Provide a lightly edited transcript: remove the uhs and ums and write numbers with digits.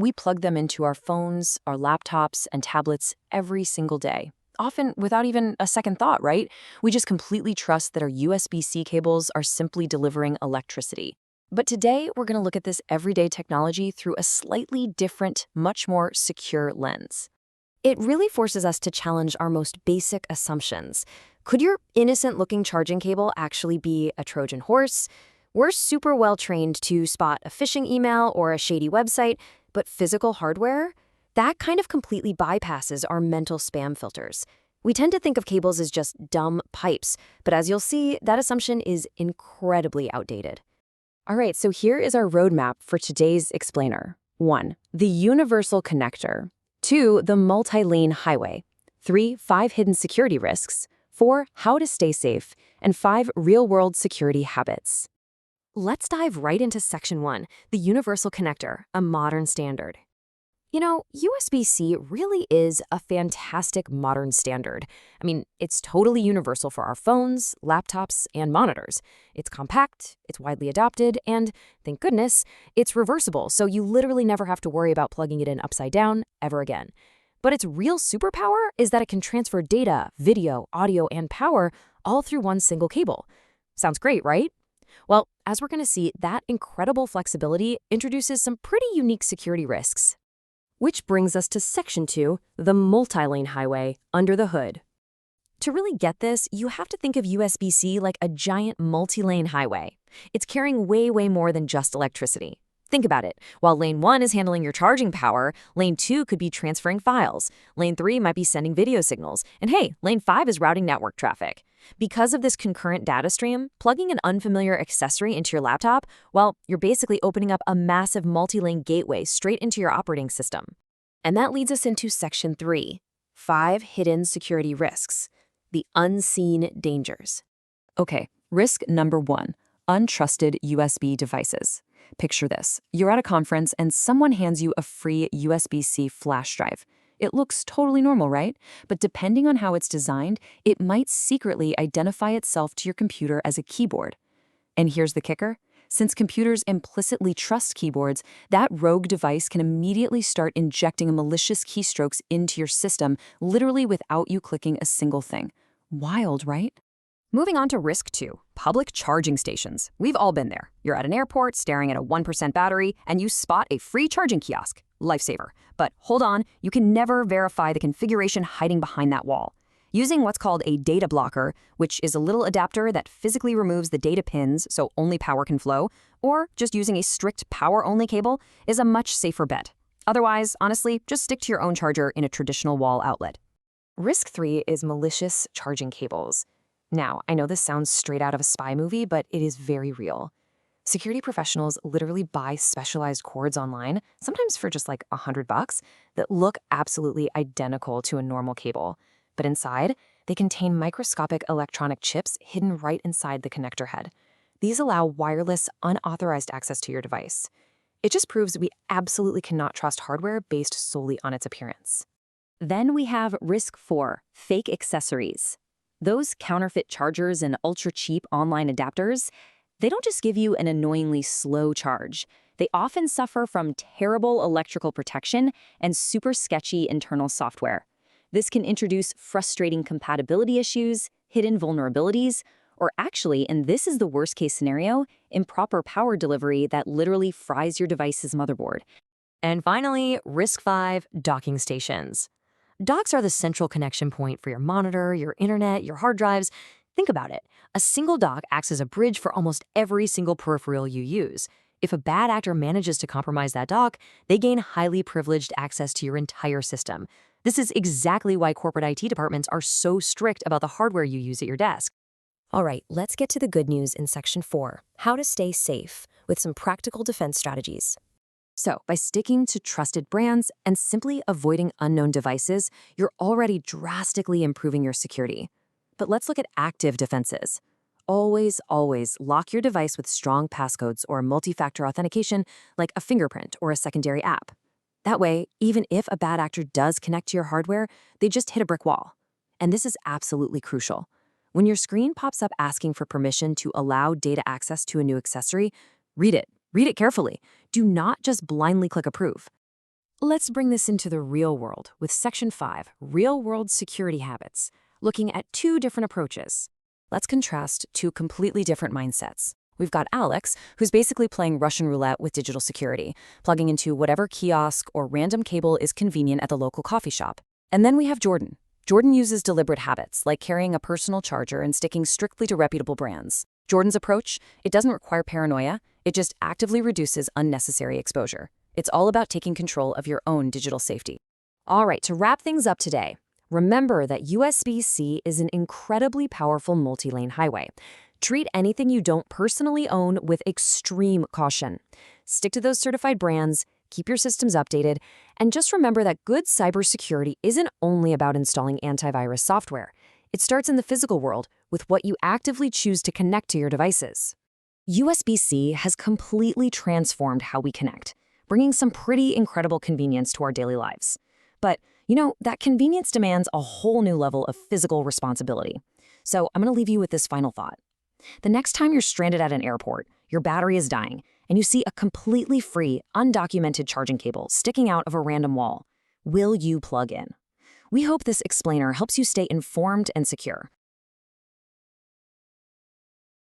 We plug them into our phones, our laptops, and tablets every single day, often without even a second thought, right? We just completely trust that our USB-C cables are simply delivering electricity. But today, we're going to look at this everyday technology through a slightly different, much more secure lens. It really forces us to challenge our most basic assumptions. Could your innocent-looking charging cable actually be a Trojan horse? We're super well trained to spot a phishing email or a shady website, but physical hardware? That kind of completely bypasses our mental spam filters. We tend to think of cables as just dumb pipes, but as you'll see, that assumption is incredibly outdated. All right, so here is our roadmap for today's explainer. 1. The universal connector. 2. The multi-lane highway. 3. 5 hidden security risks. 4. How to stay safe. And 5. Real-world security habits. Let's dive right into Section 1, the universal connector, a modern standard. You know, USB-C really is a fantastic modern standard. I mean, it's totally universal for our phones, laptops, and monitors. It's compact, it's widely adopted, and, thank goodness, it's reversible, so you literally never have to worry about plugging it in upside down ever again. But its real superpower is that it can transfer data, video, audio, and power all through one single cable. Sounds great, right? Well, as we're going to see, that incredible flexibility introduces some pretty unique security risks. Which brings us to Section 2, the multi-lane highway, under the hood. To really get this, you have to think of USB-C like a giant multi-lane highway. It's carrying way more than just electricity. Think about it. While Lane 1 is handling your charging power, Lane 2 could be transferring files. Lane 3 might be sending video signals. And hey, Lane 5 is routing network traffic. Because of this concurrent data stream, plugging an unfamiliar accessory into your laptop, well, you're basically opening up a massive multi-lane gateway straight into your operating system. And that leads us into Section 3, 5 hidden security risks, the unseen dangers. Okay, risk number 1, untrusted USB devices. Picture this. You're at a conference and someone hands you a free USB-C flash drive. It looks totally normal, right? But depending on how it's designed, it might secretly identify itself to your computer as a keyboard. And here's the kicker. Since computers implicitly trust keyboards, that rogue device can immediately start injecting malicious keystrokes into your system, literally without you clicking a single thing. Wild, right? Moving on to risk 2, public charging stations. We've all been there. You're at an airport staring at a 1% battery, and you spot a free charging kiosk. Lifesaver. But hold on, you can never verify the configuration hiding behind that wall. Using what's called a data blocker, which is a little adapter that physically removes the data pins so only power can flow, or just using a strict power-only cable, is a much safer bet. Otherwise, honestly, just stick to your own charger in a traditional wall outlet. Risk 3 is malicious charging cables. Now, I know this sounds straight out of a spy movie, but it is very real. Security professionals literally buy specialized cords online, sometimes for just like $100, that look absolutely identical to a normal cable. But inside, they contain microscopic electronic chips hidden right inside the connector head. These allow wireless, unauthorized access to your device. It just proves we absolutely cannot trust hardware based solely on its appearance. Then we have risk 4, fake accessories. Those counterfeit chargers and ultra-cheap online adapters, they don't just give you an annoyingly slow charge. They often suffer from terrible electrical protection and super sketchy internal software. This can introduce frustrating compatibility issues, hidden vulnerabilities, or actually, and this is the worst-case scenario, improper power delivery that literally fries your device's motherboard. And finally, risk 5, docking stations. Docks are the central connection point for your monitor, your internet, your hard drives. Think about it. A single dock acts as a bridge for almost every single peripheral you use. If a bad actor manages to compromise that dock, they gain highly privileged access to your entire system. This is exactly why corporate IT departments are so strict about the hardware you use at your desk. All right, let's get to the good news in Section 4, how to stay safe, with some practical defense strategies. So, by sticking to trusted brands and simply avoiding unknown devices, you're already drastically improving your security. But let's look at active defenses. Always lock your device with strong passcodes or multi-factor authentication like a fingerprint or a secondary app. That way, even if a bad actor does connect to your hardware, they just hit a brick wall. And this is absolutely crucial. When your screen pops up asking for permission to allow data access to a new accessory, read it. Read it carefully. Do not just blindly click approve. Let's bring this into the real world with Section 5, Real-World Security Habits, looking at two different approaches. Let's contrast two completely different mindsets. We've got Alex, who's basically playing Russian roulette with digital security, plugging into whatever kiosk or random cable is convenient at the local coffee shop. And then we have Jordan. Jordan uses deliberate habits, like carrying a personal charger and sticking strictly to reputable brands. Jordan's approach, it doesn't require paranoia, it just actively reduces unnecessary exposure. It's all about taking control of your own digital safety. All right, to wrap things up today, remember that USB-C is an incredibly powerful multi-lane highway. Treat anything you don't personally own with extreme caution. Stick to those certified brands, keep your systems updated, and just remember that good cybersecurity isn't only about installing antivirus software. It starts in the physical world with what you actively choose to connect to your devices. USB-C has completely transformed how we connect, bringing some pretty incredible convenience to our daily lives. But, that convenience demands a whole new level of physical responsibility. So I'm going to leave you with this final thought. The next time you're stranded at an airport, your battery is dying, and you see a completely free, undocumented charging cable sticking out of a random wall, will you plug in? We hope this explainer helps you stay informed and secure.